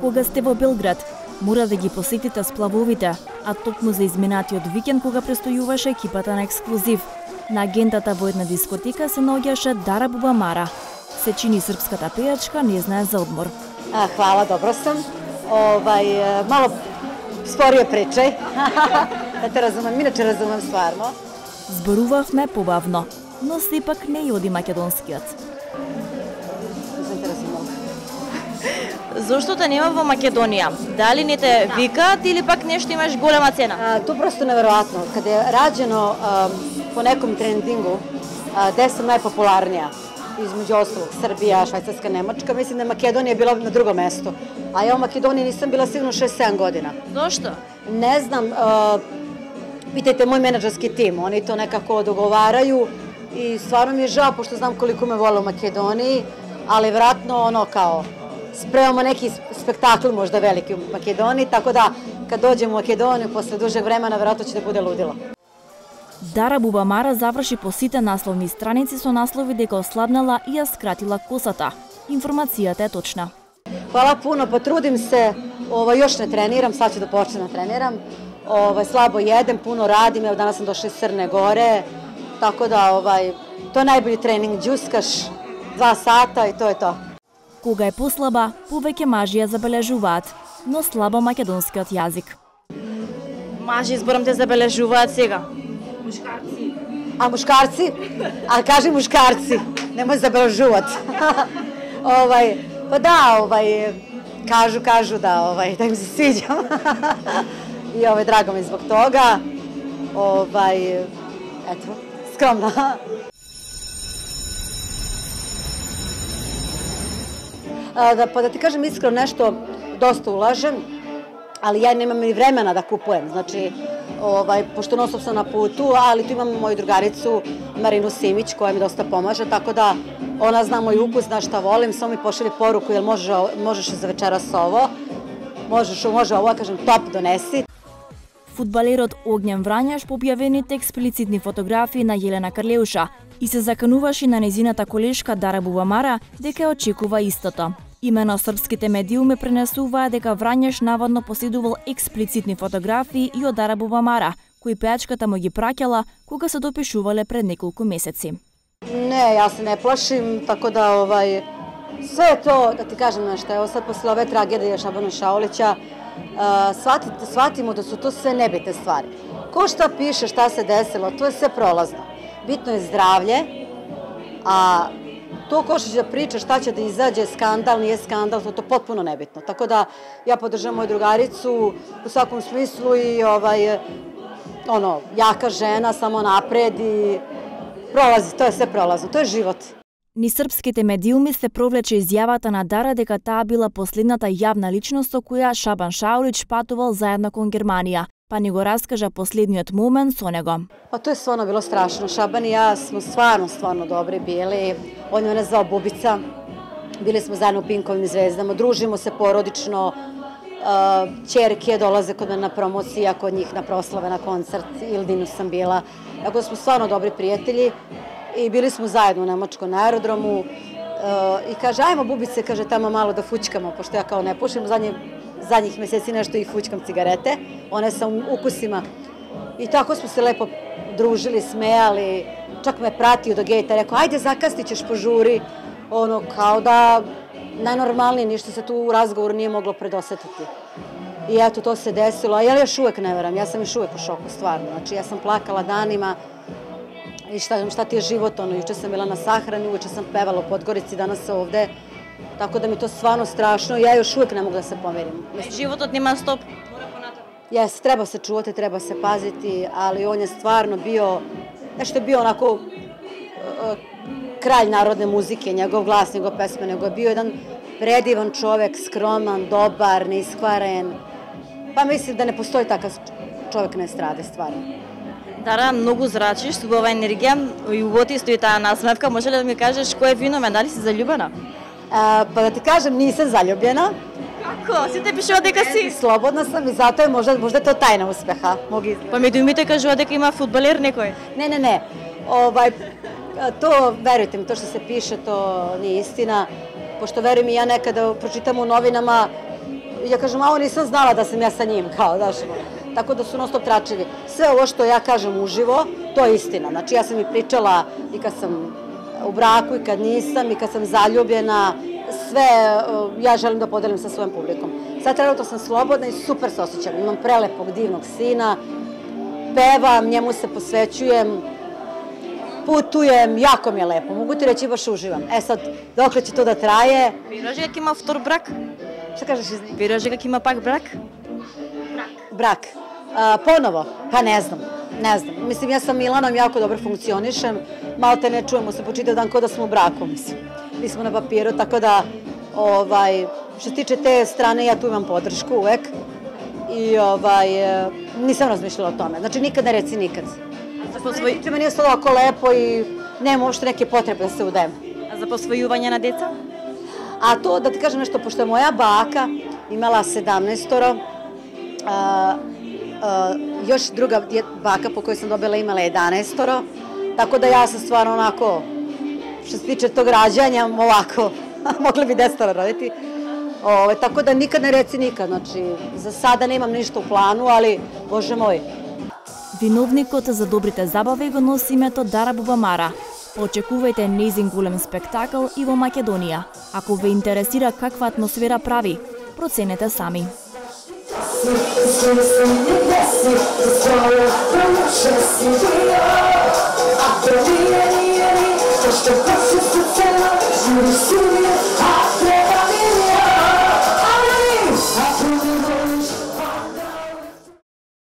Кога сте во Белград, мора да ги посетите сплавовите, а токму за изминатиот викенд кога престојуваше екипата на Ексклузив. На агентата во една дискотека се наоѓаше Дара Бубамара. Се чини српската пејачка не знае за одмор. Hvala, dobro sam. Malo sporije pričaj. Da te razumem, inače razumem stvarno. Зборувавме побавно, но сепак не оди македонскиот. Nisam te razumela. Зошто те нема во Македонија? Дали не те викаат или пак нешто имаш голема цена? To prosto neverovatno. Kad je rađeno po nekom trendingu, gde sam najpopularnija, između ostalog Srbija, Švajcarska, Nemačka, mislim da je Makedonija bila na drugom mestu. A ja u Makedoniji nisam bila sigurno 6-7 godina. Зошто? Ne znam, pitajte moj menadžerski tim, oni to nekako dogovaraju i stvarno mi je žao pošto znam koliko me vole u Makedoniji, ali vjerojatno ono kao spremamo neki spektakl možda veliki u Makedoniji, tako da kad dođem u Makedoniju posle dužeg vremena vjerojatno će da bude ludilo. Дара Бубамара заврши по сите насловни страници со наслови дека ослабнала и ја скратила косата. Информацијата е точна. Hvala puno, potrudim se, još ne treniram, sad ću da počnem da treniram. Slabo jedem, puno radim, evo danas sam došla iz Crne Gore, tako da to je najbolji trening, džuskaš 2 sata i to je to. Кога е послаба, повеќе мажи ја забележуваат, но слабо македонскиот јазик. Мажи зборам те забележуваат сега. Мушкарци. A muškarci? A kaži muškarci, nemoj zabeležuvat. Pa da, kažu da im se sviđam. I drago mi zbog toga. Eto, skromno. Pa da ti kažem iskreno nešto, dosta ulažem, ali ja nemam ni vremena da kupujem. Znači, pošto non stop sam na putu, ali tu imam moju drugaricu Marinu Simić koja mi dosta pomaže, tako da ona zna moj ukus, zna šta volim, samo mi pošalje poruku, jel možeš za večeras ovo, može ovo, kažem top donesi. Фудбалерот Огњен Врањаш по објавените експлицитни фотографии на Јелена Карлеуша и се закануваше на незината колешка Дара Бубамара дека очекува истото. Имено српските медиуми пренесуваа дека Врањаш наводно поседувал експлицитни фотографии и од Дара Бубамара, кои пејачката му ги праќала кога се допишувале пред неколку месеци. Ne, ja se ne plašim, tako da sve je to, da ti kažem nešto, evo sad posle ove tragedije Šabana Šaulića, shvatimo da su to sve nebitne stvari. Ko šta piše, šta se desilo, to je sve prolazno. Bitno je zdravlje, a to ko što će da priča, šta će da izađe, skandal, nije skandal, to je potpuno nebitno. Tako da ja podržavam moju drugaricu u svakom smislu i jaka žena, samo napred i prolazi, to je sve prolazno, to je život. Ни српските медиуми се провлече изјавата на Дара дека таа била последната јавна личност со која Шабан Шаулич патувал заедно кон Германија, па ни го раскажа последниот момент со него. Pa to je stvarno bilo strašno. Šaban i ja smo stvarno dobri bili. On je mene zvao Bubica. Bili smo zajedno u Pinkovim zvezdama. Družimo se porodično. Ćerke dolaze kod mene na promocija, kod njih na proslave, na koncert. Ildinu sam bila. Tako da smo stvarno dobri prijatelji. I bili smo zajedno u Nemačkom aerodromu. I kaže, ajmo Bubice, kaže, tamo malo da fućkamo, pošto ja kao ne pušim. Zadnjih meseci nešto i fućkam cigarete. One sa ukusima. I tako smo se lepo družili, smejali, čak me pratio do gejta, rekao, ajde zakasnit ćeš, požuri, kao da najnormalnije, ništa se tu u razgovoru nije moglo predosetiti. I eto, to se desilo, a ja još uvek ne veram, ja sam još uvek u šoku, stvarno, znači ja sam plakala danima i šta ti je život, juče sam bila na sahrani, uveče sam pevala u Podgorici, danas ovde, tako da mi to stvarno strašno i ja još uvek ne mogu da se pomirim. Životot nima stop. Jes, treba se čuvati, treba se paziti, ali on je stvarno bio, nešto je bio onako kralj narodne muzike, njegov glas, njegov pesme, nego je bio jedan predivan čovek, skroman, dobar, neiskvaren. Pa mislim da ne postoji takav čovek na estrade, stvarno. Дара, многу зрачиш, убава енергија и уботи стои таа насмевка. Може ли да ми кажеш кој е виновен, дали си заљубена? Pa da ti kažem, nisam zaljubljena. Како? Сите пишува дека си? Slobodna sam i zato je možda to tajna uspeha. Па медиумите кажува дека има фудбалер некој. Ne. To, verujte mi, to što se piše, to nije istina. pošto verujem i ja nekada pročitam u novinama, ja kažem, a ovo nisam znala da sam ja sa njim, kao, znaš, tako da su non stop tračevi. Sve ovo što ja kažem uživo, to je istina. Znači, ja sam i pričala i kad sam u braku i kad nisam i kad sam zaljubljena, sve ja želim da podelim sa svojom publikom. Sad trenutno sam slobodna i super se osjećam. Imam prelepog, divnog sina, pevam, njemu se posvećujem, putujem, jako mi je lepo. Mogu ti reći, baš uživam. E sad, dokle će to da traje? Вярваш ли как има втор брак? Šta kažeš? Вярваш ли как има пак брак? Brak. Ponovo? Pa ne znam. Ne znam. Mislim, ja sa Milanom jako dobro funkcionišem. Malo te ne čujemo se po čitav dan kao da smo u braku, mislim. Mi smo na papiru, tako da što se tiče te strane, ja tu imam podršku uvek. I nisam razmišljala o tome. Znači, nikad ne reci nikad. Meni je ostalo ovako lepo i nema uopšte neke potrebe da se udajem. А за посвојување на деца? A to, da ti kažem nešto, pošto je moja baka imala 17-oro, još druga baka po kojoj sam dobila imala 11-oro, tako da ja sam stvarno onako, što se tiče tog rađanja, ovako, mogli bi 10-oro roditi. Tako da nikad ne reci nikad, znači za sada nemam ništa u planu, ali Bože moj. Виновникот за добрите забави го носи името Дара Бубамара. Очекувајте нејзин голем спектакл и во Македонија. Ако ве интересира каква атмосфера прави, проценете сами. Yes,